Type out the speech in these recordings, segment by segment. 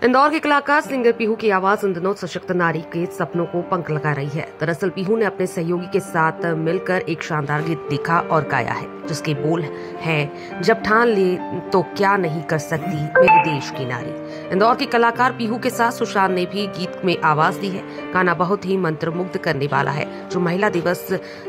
इंदौर के कलाकार सिंगर पीहू की आवाज इन दिनों सशक्त नारी के सपनों को पंख लगा रही है। दरअसल पीहू ने अपने सहयोगी के साथ मिलकर एक शानदार गीत लिखा और गाया है, जिसके बोल है, जब ठान ले तो क्या नहीं कर सकती मेरे देश की नारी। इंदौर के कलाकार पीहू के साथ सुशांत ने भी गीत में आवाज दी है। गाना बहुत ही मंत्रमुग्ध करने वाला है, जो महिला दिवस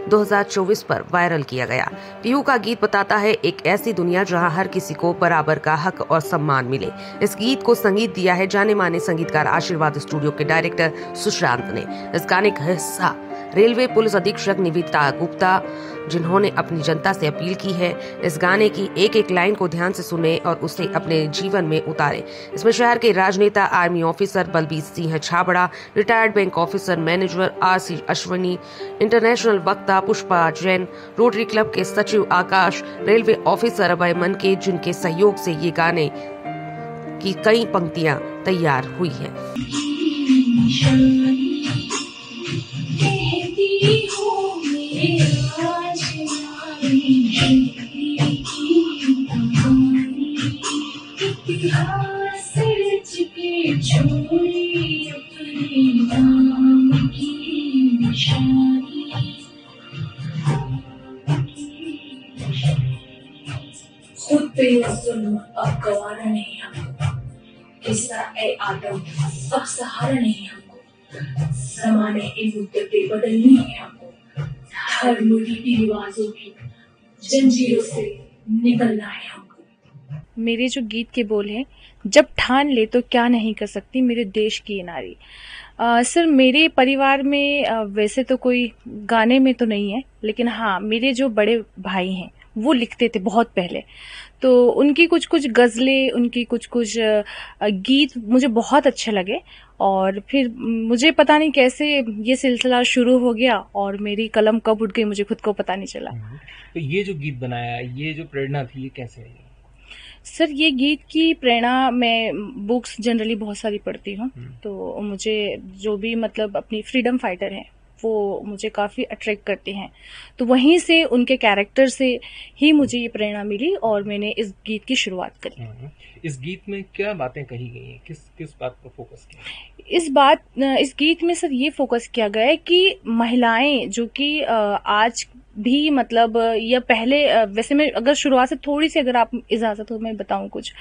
2024 पर वायरल किया गया। पीहू का गीत बताता है एक ऐसी दुनिया जहां हर किसी को बराबर का हक और सम्मान मिले। इस गीत को संगीत दिया है जाने माने संगीतकार आशीर्वाद स्टूडियो के डायरेक्टर सुशांत ने। इस गाने का हिस्सा रेलवे पुलिस अधीक्षक निविता गुप्ता, जिन्होंने अपनी जनता से अपील की है इस गाने की एक एक लाइन को ध्यान से सुने और उसे अपने जीवन में उतारे। इसमें शहर के राजनेता, army officer Balbir Singh Chhabra, retired bank officer manager RC Ashwani, international वक्ता पुष्पा जैन, रोटरी क्लब के सचिव आकाश, रेलवे ऑफिसर अभय मन के, जिनके सहयोग से ये गाने की कई पंक्तियां तैयार हुई है। खुद पे जुल्म अब गवारा नहीं हमको, किस्सा ए आदम अब सहारा नहीं हमको, ज़माने की मुद्दतें बदलनी है हमको, हर रीति रिवाजों की जंजीरों से निकलना है हमको। मेरे जो गीत के बोल हैं, जब ठान ले तो क्या नहीं कर सकती मेरे देश की ये नारी। सर, मेरे परिवार में वैसे तो कोई गाने में तो नहीं है, लेकिन हाँ, मेरे जो बड़े भाई हैं वो लिखते थे बहुत पहले, तो उनकी कुछ कुछ गज़लें, उनकी कुछ कुछ गीत मुझे बहुत अच्छे लगे। और फिर मुझे पता नहीं कैसे ये सिलसिला शुरू हो गया और मेरी कलम कब उठ गई मुझे खुद को पता नहीं चला। तो ये जो गीत बनाया, ये जो प्रेरणा थी, ये कैसे आई? सर, ये गीत की प्रेरणा, मैं बुक्स जनरली बहुत सारी पढ़ती हूँ, तो मुझे जो भी मतलब अपनी फ्रीडम फाइटर हैं वो मुझे काफ़ी अट्रैक्ट करते हैं, तो वहीं से उनके कैरेक्टर से ही मुझे ये प्रेरणा मिली और मैंने इस गीत की शुरुआत करी। इस गीत में क्या बातें कही गई हैं, किस बात पर फोकस किया? इस गीत में सर ये फोकस किया गया है कि महिलाएं जो कि आज भी मतलब या पहले, वैसे मैं अगर शुरुआत से थोड़ी सी अगर आप इजाजत हो मैं बताऊं कुछ,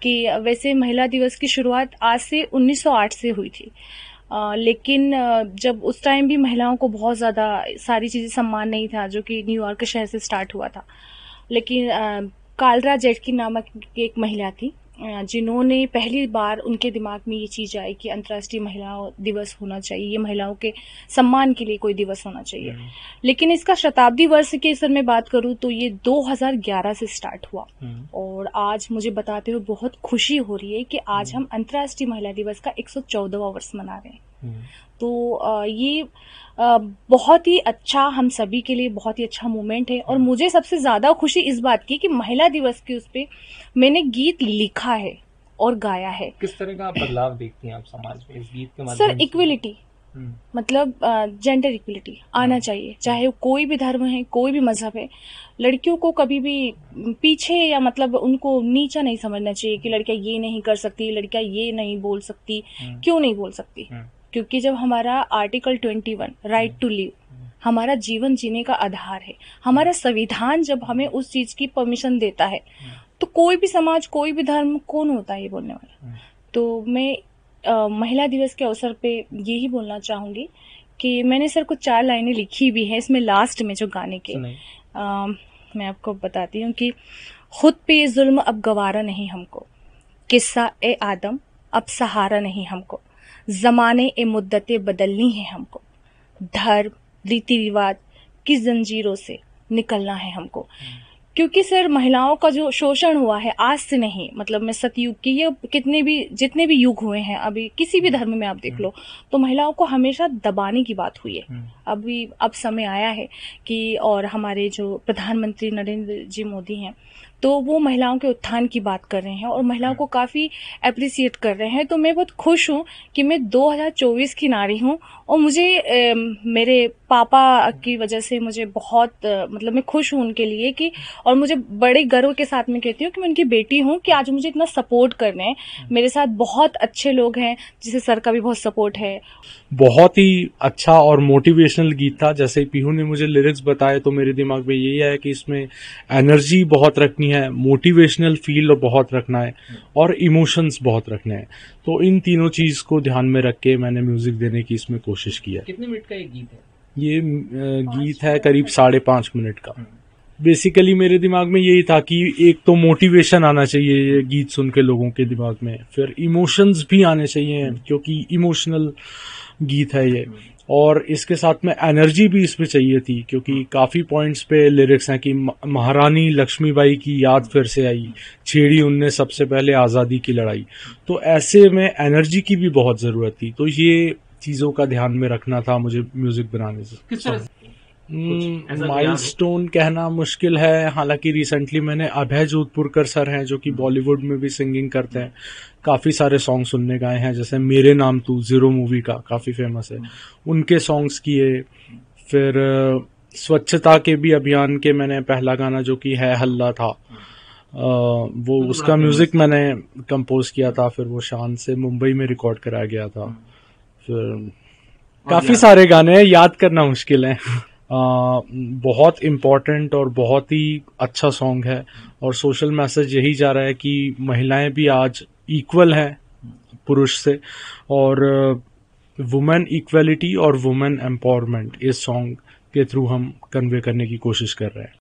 कि वैसे महिला दिवस की शुरुआत आज से 1908 से हुई थी। लेकिन जब उस टाइम भी महिलाओं को बहुत ज़्यादा सारी चीज़ें सम्मान नहीं था, जो कि न्यूयॉर्क शहर से स्टार्ट हुआ था। लेकिन कालरा जेटकिन नामक एक महिला थी, जिन्होंने पहली बार उनके दिमाग में ये चीज़ आई कि अंतर्राष्ट्रीय महिला दिवस होना चाहिए, ये महिलाओं के सम्मान के लिए कोई दिवस होना चाहिए। लेकिन इसका शताब्दी वर्ष की अगर मैं बात करूं तो ये 2011 से स्टार्ट हुआ और आज मुझे बताते हुए बहुत खुशी हो रही है कि आज हम अंतर्राष्ट्रीय महिला दिवस का 114वां वर्ष मना रहे हैं। तो ये बहुत ही अच्छा, हम सभी के लिए बहुत ही अच्छा मोमेंट है। और मुझे सबसे ज्यादा खुशी इस बात की कि महिला दिवस के उस पे मैंने गीत लिखा है और गाया है। किस तरह का बदलाव देखती हैं आप समाज में इस गीत के माध्यम से? सर, इक्वलिटी, मतलब जेंडर इक्वलिटी आना चाहिए, चाहे कोई भी धर्म है, कोई भी मजहब है। लड़कियों को कभी भी पीछे या मतलब उनको नीचा नहीं समझना चाहिए कि लड़कियां ये नहीं कर सकती, लड़कियां ये नहीं बोल सकती। क्यों नहीं बोल सकती? क्योंकि जब हमारा आर्टिकल 21 राइट टू लिव हमारा जीवन जीने का आधार है, हमारा संविधान जब हमें उस चीज की परमिशन देता है, तो कोई भी समाज, कोई भी धर्म कौन होता है ये बोलने वाला। तो मैं महिला दिवस के अवसर पे यही बोलना चाहूंगी कि मैंने सर कुछ 4 लाइनें लिखी भी हैं इसमें लास्ट में जो गाने के। मैं आपको बताती हूँ कि खुद पे जुल्म अब गवारा नहीं हमको, किस्सा ए आदम अब सहारा नहीं हमको, ज़माने ए मुद्दतें बदलनी है हमको, धर्म रीति रिवाज की जंजीरों से निकलना है हमको। क्योंकि सर महिलाओं का जो शोषण हुआ है आज से नहीं, मतलब मैं सतयुग की या जितने भी युग हुए हैं, अभी किसी भी धर्म में आप देख लो तो महिलाओं को हमेशा दबाने की बात हुई है। अब समय आया है कि, और हमारे जो प्रधानमंत्री नरेंद्र जी मोदी हैं, तो वो महिलाओं के उत्थान की बात कर रहे हैं और महिलाओं को काफ़ी अप्रिसिएट कर रहे हैं। तो मैं बहुत खुश हूँ कि मैं 2024 की नारी हूँ और मुझे मेरे पापा की वजह से मुझे बहुत मतलब मैं खुश हूँ उनके लिए कि, और मुझे बड़े गर्व के साथ मैं कहती हूँ कि मैं उनकी बेटी हूँ कि आज मुझे इतना सपोर्ट कर रहे हैं। मेरे साथ बहुत अच्छे लोग हैं, जिसे सर का भी बहुत सपोर्ट है। बहुत ही अच्छा और मोटिवेशनल गीत था। जैसे पीहू ने मुझे लिरिक्स बताए तो मेरे दिमाग में यही है कि इसमें एनर्जी बहुत रखनी है, मोटिवेशनल फील बहुत रखना है और इमोशंस बहुत रखने हैं। तो इन तीनों चीज को ध्यान में रख के मैंने म्यूजिक देने की इसमें कोशिश की है। कितने मिनट का ये गीत है? ये गीत है करीब 5.5 मिनट का। बेसिकली मेरे दिमाग में यही था कि एक तो मोटिवेशन आना चाहिए ये गीत सुन के लोगों के दिमाग में, फिर इमोशंस भी आने चाहिए क्योंकि इमोशनल गीत है ये, और इसके साथ में एनर्जी भी इसमें चाहिए थी क्योंकि काफी पॉइंट्स पे लिरिक्स हैं कि महारानी लक्ष्मीबाई की याद फिर से आई, छेड़ी उनने सबसे पहले आजादी की लड़ाई। तो ऐसे में एनर्जी की भी बहुत जरूरत थी। तो ये चीजों का ध्यान में रखना था मुझे म्यूजिक बनाने से। किस तरह माइलस्टोन कहना मुश्किल है। हालांकि रिसेंटली मैंने अभय जोधपुरकर सर हैं जो कि बॉलीवुड में भी सिंगिंग करते हैं, काफी सारे सॉन्ग सुनने गाए हैं। जैसे मेरे नाम तू जीरो मूवी का काफी फेमस है, उनके सॉन्ग्स किए। फिर स्वच्छता के भी अभियान के मैंने पहला गाना जो कि है हल्ला था, वो उसका म्यूजिक मैंने कंपोज किया था। फिर वो शान से मुंबई में रिकॉर्ड कराया गया था। फिर काफी सारे गाने हैं, याद करना मुश्किल है। बहुत इम्पोर्टेंट और बहुत ही अच्छा सॉन्ग है और सोशल मैसेज यही जा रहा है कि महिलाएं भी आज इक्वल हैं पुरुष से, और वुमेन इक्वलिटी और वुमेन एम्पावरमेंट इस सॉन्ग के थ्रू हम कन्वे करने की कोशिश कर रहे हैं।